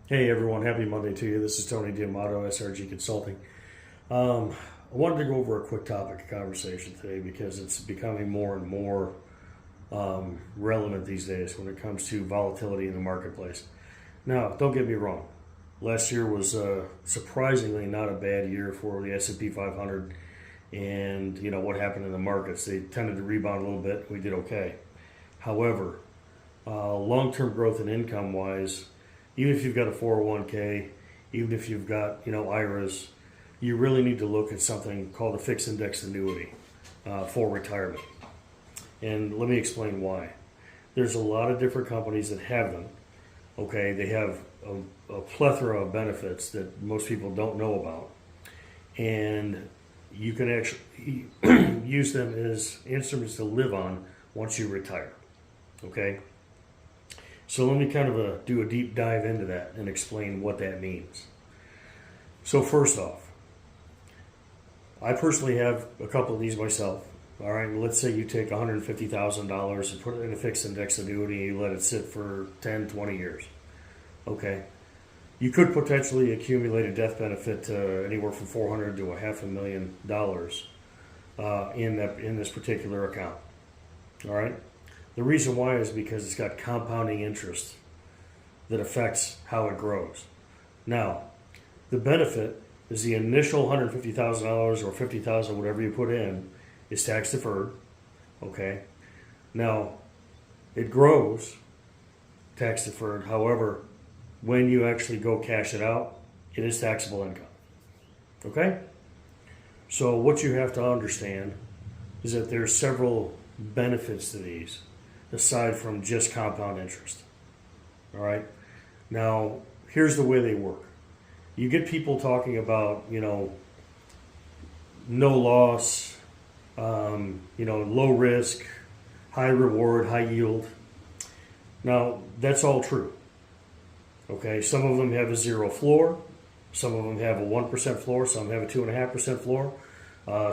Hey everyone, happy Monday to you. This is Tony D'Amato, SRG Consulting. I wanted to go over a quick topic of conversation today because it's becoming more and more relevant these days when it comes to volatility in the marketplace. Now, don't get me wrong. Last year was surprisingly not a bad year for the S&P 500, and what happened in the markets. They tended to rebound a little bit. We did okay. However, long-term growth and income-wise, even if you've got a 401k, even if you've got IRAs, you really need to look at something called a fixed indexed annuity for retirement. And let me explain why. There's a lot of different companies that have them. Okay, they have a plethora of benefits that most people don't know about, and you can actually use them as instruments to live on once you retire. Okay. So let me kind of do a deep dive into that and explain what that means. So first off, I personally have a couple of these myself. All right, let's say you take $150,000 and put it in a fixed index annuity and you let it sit for 10, 20 years. Okay, you could potentially accumulate a death benefit anywhere from $400,000 to $500,000 in this particular account. All right. The reason why is because it's got compounding interest that affects how it grows. Now, the benefit is the initial $150,000 or $50,000, whatever you put in, is tax deferred. Okay. Now, it grows tax deferred. However, when you actually go cash it out, it is taxable income. Okay. So what you have to understand is that there's several benefits to these, aside from just compound interest. All right. Now, here's the way they work. You get people talking about, no loss, low risk, high reward, high yield. Now, that's all true. Okay. Some of them have a zero floor. Some of them have a 1% floor. Some have a 2.5% floor.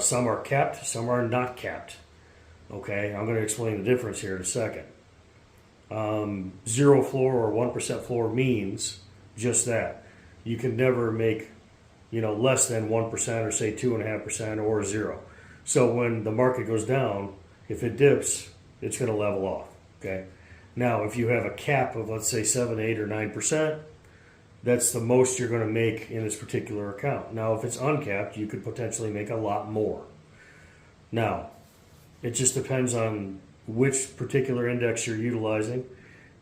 Some are capped. Some are not capped. Okay, I'm going to explain the difference here in a second. Zero floor or 1% floor means just that. You can never make, less than 1% or say 2.5% or zero. So when the market goes down, if it dips, it's going to level off. Okay. Now, if you have a cap of, let's say, 7, 8, or 9%, that's the most you're going to make in this particular account. Now, if it's uncapped, you could potentially make a lot more. Now, it just depends on which particular index you're utilizing.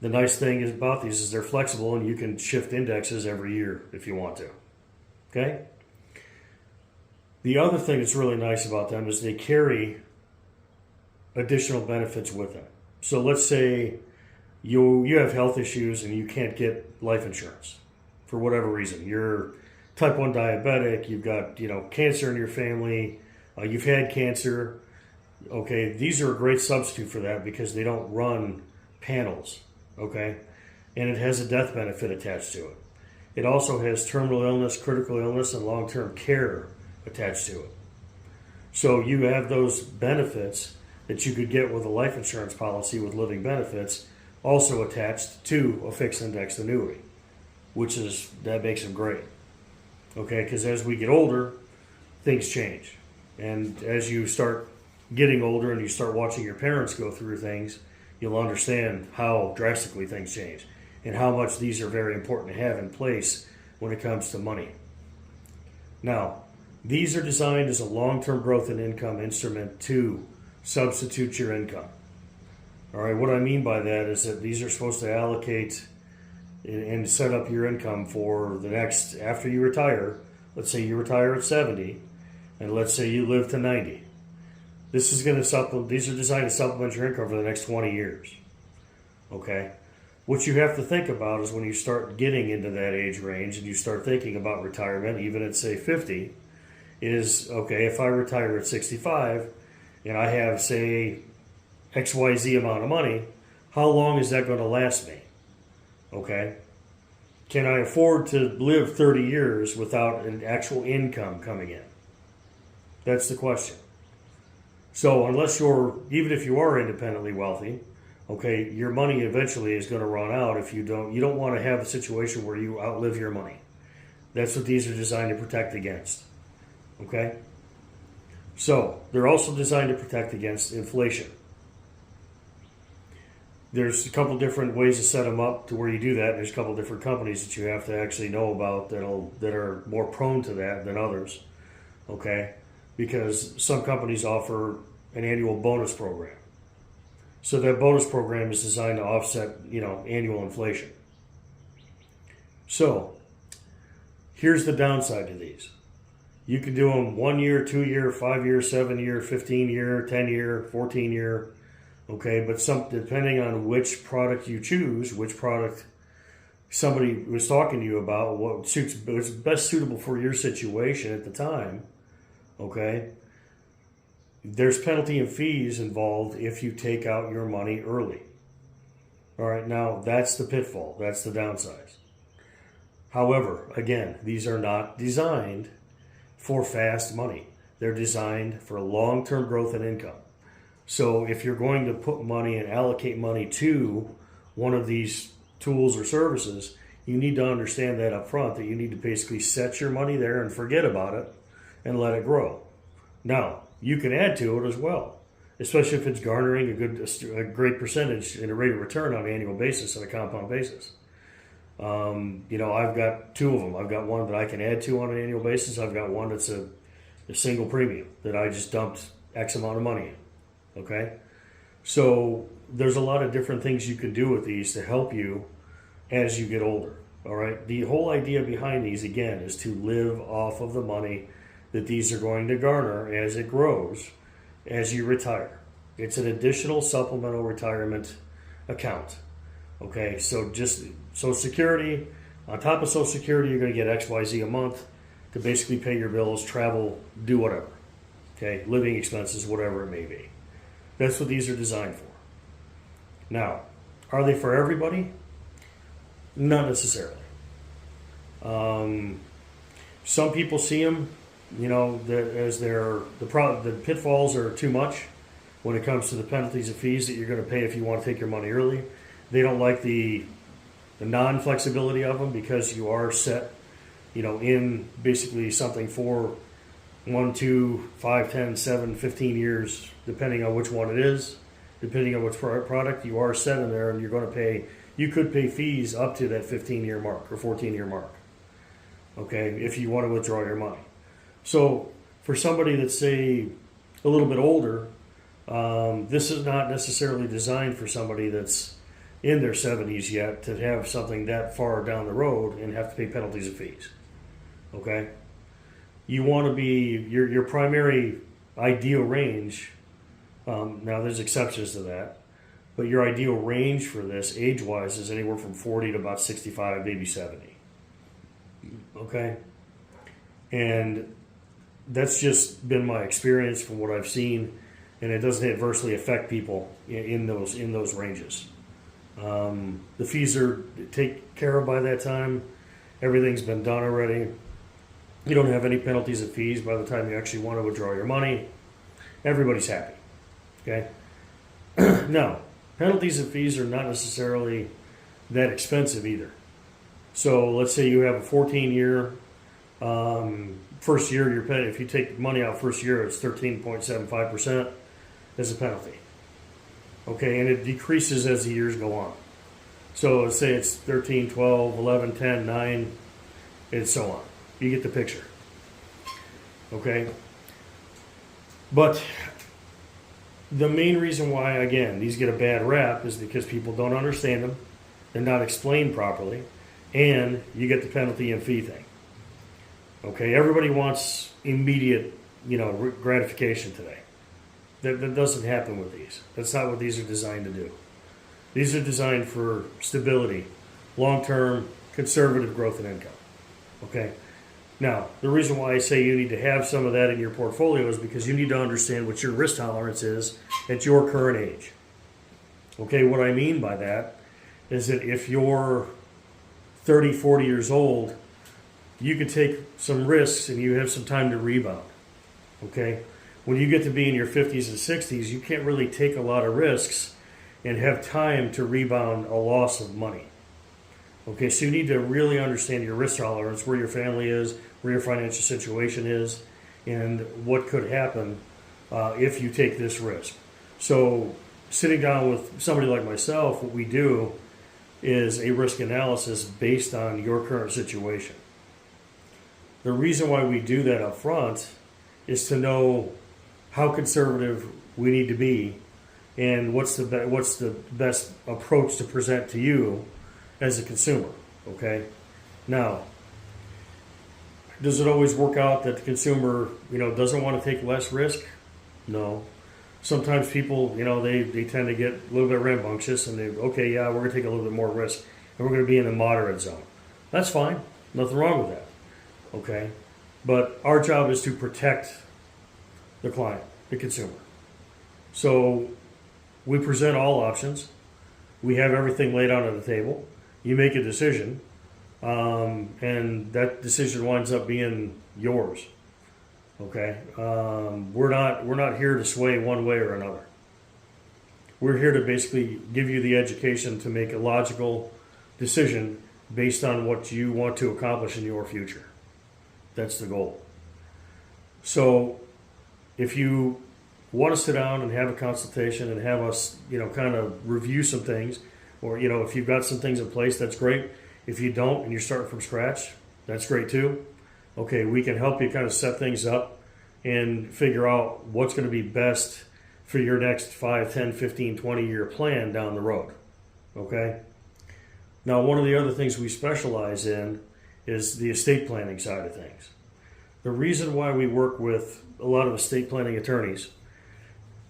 The nice thing about these is they're flexible and you can shift indexes every year if you want to. Okay? The other thing that's really nice about them is they carry additional benefits with them. So let's say you have health issues and you can't get life insurance for whatever reason. You're type 1 diabetic, you've got cancer in your family, you've had cancer. Okay, these are a great substitute for that because they don't run panels, okay? And it has a death benefit attached to it. It also has terminal illness, critical illness, and long-term care attached to it. So you have those benefits that you could get with a life insurance policy with living benefits also attached to a fixed indexed annuity, that makes them great, okay? Because as we get older, things change. And as you start getting older and you start watching your parents go through things, you'll understand how drastically things change and how much these are very important to have in place when it comes to money. Now, these are designed as a long-term growth and income instrument to substitute your income. All right, what I mean by that is that these are supposed to allocate and set up your income for the next, after you retire. Let's say you retire at 70, and let's say you live to 90. These are designed to supplement your income for the next 20 years. Okay? What you have to think about is when you start getting into that age range and you start thinking about retirement, even at say 50, is, okay, if I retire at 65 and I have, say, XYZ amount of money, how long is that going to last me? Okay? Can I afford to live 30 years without an actual income coming in? That's the question. So even if you are independently wealthy, Okay, your money eventually is going to run out if you don't want to have a situation where you outlive your money. That's what these are designed to protect against. Okay? So, they're also designed to protect against inflation. There's a couple different ways to set them up to where you do that. There's a couple different companies that you have to actually know about that are more prone to that than others. Okay? Because some companies offer an annual bonus program. So that bonus program is designed to offset, annual inflation. So, here's the downside to these. You can do them 1 year, 2 year, 5 year, 7 year, 15 year, 10 year, 14 year. Okay, but depending on which product you choose, which product somebody was talking to you about, what's best suitable for your situation at the time, okay, there's penalty and fees involved if you take out your money early. All right, now that's the pitfall, that's the downside. However, again, these are not designed for fast money. They're designed for long-term growth and income. So if you're going to put money and allocate money to one of these tools or services, you need to understand that up front, that you need to basically set your money there and forget about it and let it grow. Now, you can add to it as well, especially if it's garnering a great percentage in a rate of return on an annual basis, on a compound basis. I've got two of them. I've got one that I can add to on an annual basis. I've got one that's a single premium that I just dumped X amount of money in. Okay? So there's a lot of different things you can do with these to help you as you get older. All right? The whole idea behind these, again, is to live off of the money that these are going to garner as it grows as you retire. It's an additional supplemental retirement account. Okay, so just Social Security, on top of Social Security, you're going to get XYZ a month to basically pay your bills, travel, do whatever. Okay, living expenses, whatever it may be. That's what these are designed for. Now, are they for everybody? Not necessarily. Some people see them, as the pitfalls are too much when it comes to the penalties and fees that you're going to pay if you want to take your money early. They don't like the non-flexibility of them because you are set, in basically something for 1, 2, 5, 10, 7, 15 years, depending on which one it is, depending on which product, you are set in there, and you could pay fees up to that 15-year mark or 14-year mark, okay, if you want to withdraw your money. So for somebody that's, say, a little bit older, this is not necessarily designed for somebody that's in their 70s yet to have something that far down the road and have to pay penalties and fees. Okay? You want to be, your primary ideal range, now there's exceptions to that, but your ideal range for this age-wise is anywhere from 40 to about 65, maybe 70. Okay? And that's just been my experience from what I've seen, and it doesn't adversely affect people in those ranges. The fees are taken care of by that time. Everything's been done already. You don't have any penalties and fees by the time you actually want to withdraw your money. Everybody's happy. Okay? Now, penalties and fees are not necessarily that expensive either. So let's say you have a 14-year first year, if you take money out first year, it's 13.75% as a penalty. Okay, and it decreases as the years go on. So let's say it's 13, 12, 11, 10, 9, and so on. You get the picture. Okay? But the main reason why, again, these get a bad rap is because people don't understand them, they're not explained properly, and you get the penalty and fee thing. Okay, everybody wants immediate, gratification today. That doesn't happen with these. That's not what these are designed to do. These are designed for stability, long-term, conservative growth and income. Okay? Now, the reason why I say you need to have some of that in your portfolio is because you need to understand what your risk tolerance is at your current age. Okay, what I mean by that is that if you're 30, 40 years old, you can take some risks and you have some time to rebound. Okay? When you get to be in your 50s and 60s, you can't really take a lot of risks and have time to rebound a loss of money. Okay, so you need to really understand your risk tolerance, where your family is, where your financial situation is, and what could happen if you take this risk. So sitting down with somebody like myself, what we do is a risk analysis based on your current situation. The reason why we do that up front is to know how conservative we need to be and what's the best approach to present to you as a consumer. Okay, now, does it always work out that the consumer doesn't want to take less risk? No. Sometimes people they tend to get a little bit rambunctious and we're going to take a little bit more risk and we're going to be in the moderate zone. That's fine, nothing wrong with that. Okay, but our job is to protect the client, the consumer. So we present all options. We have everything laid out on the table. You make a decision, and that decision winds up being yours. Okay, we're not here to sway one way or another. We're here to basically give you the education to make a logical decision based on what you want to accomplish in your future. That's the goal. So if you want to sit down and have a consultation and have us, kind of review some things, or, if you've got some things in place, that's great. If you don't and you're starting from scratch, that's great too. Okay, we can help you kind of set things up and figure out what's going to be best for your next 5, 10, 15, 20-year plan down the road. Okay? Now, one of the other things we specialize in is the estate planning side of things. The reason why we work with a lot of estate planning attorneys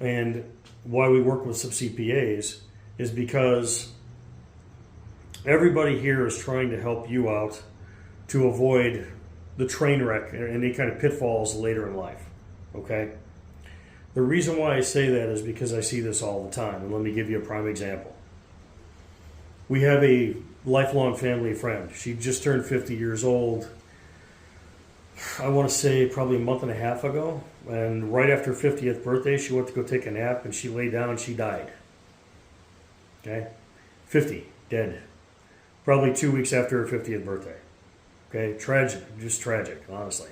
and why we work with some CPAs is because everybody here is trying to help you out to avoid the train wreck and any kind of pitfalls later in life. Okay? The reason why I say that is because I see this all the time, and let me give you a prime example. We have a lifelong family friend. She just turned 50 years old, I want to say probably a month and a half ago, and right after her 50th birthday, she went to go take a nap, and she lay down and she died. Okay? 50, dead. Probably 2 weeks after her 50th birthday. Okay, tragic, just tragic, honestly.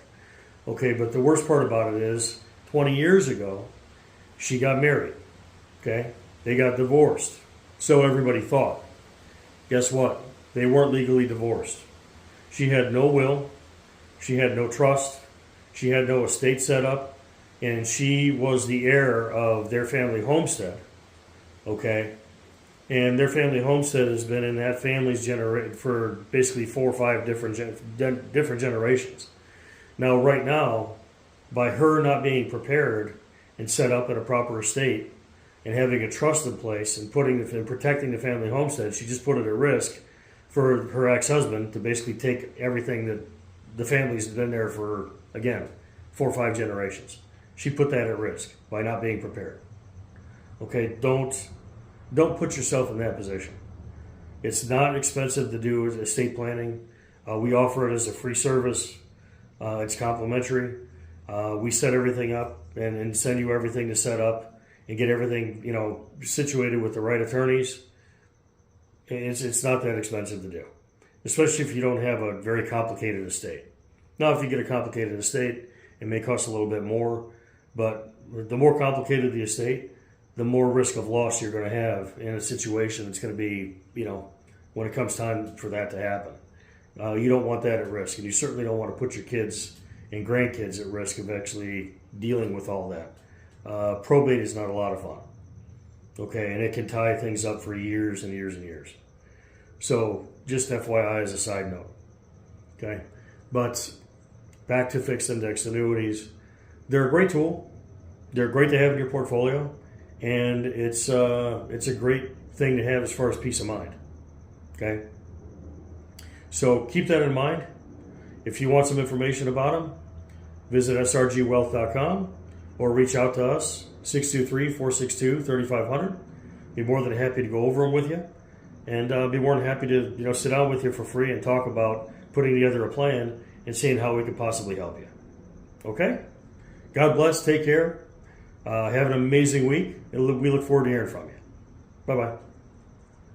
Okay, but the worst part about it is 20 years ago, she got married. Okay, they got divorced. So everybody thought. Guess what? They weren't legally divorced. She had no will. She had no trust. She had no estate set up. And she was the heir of their family homestead. Okay? And their family homestead has been in that family's for basically 4 or 5 different generations. Now, right now, by her not being prepared and set up in a proper estate and having a trust in place and protecting the family homestead, she just put it at risk for her ex-husband to basically take everything that the family's been there for, again, 4 or 5 generations. She put that at risk by not being prepared. Okay, don't put yourself in that position. It's not expensive to do estate planning. We offer it as a free service. It's complimentary. We set everything up and send you everything to set up and get everything situated with the right attorneys. It's not that expensive to do, especially if you don't have a very complicated estate. Now, if you get a complicated estate, it may cost a little bit more, but the more complicated the estate, the more risk of loss you're going to have in a situation that's going to be, when it comes time for that to happen. You don't want that at risk, and you certainly don't want to put your kids and grandkids at risk of actually dealing with all that. Probate is not a lot of fun, okay, and it can tie things up for years and years and years. So, just FYI as a side note, okay? But back to fixed indexed annuities. They're a great tool. They're great to have in your portfolio. And it's a great thing to have as far as peace of mind. Okay? So keep that in mind. If you want some information about them, visit srgwealth.com or reach out to us, 623-462-3500. Be more than happy to go over them with you. And be more than happy to sit down with you for free and talk about putting together a plan and seeing how we could possibly help you. Okay? God bless. Take care. Have an amazing week, and we look forward to hearing from you. Bye bye.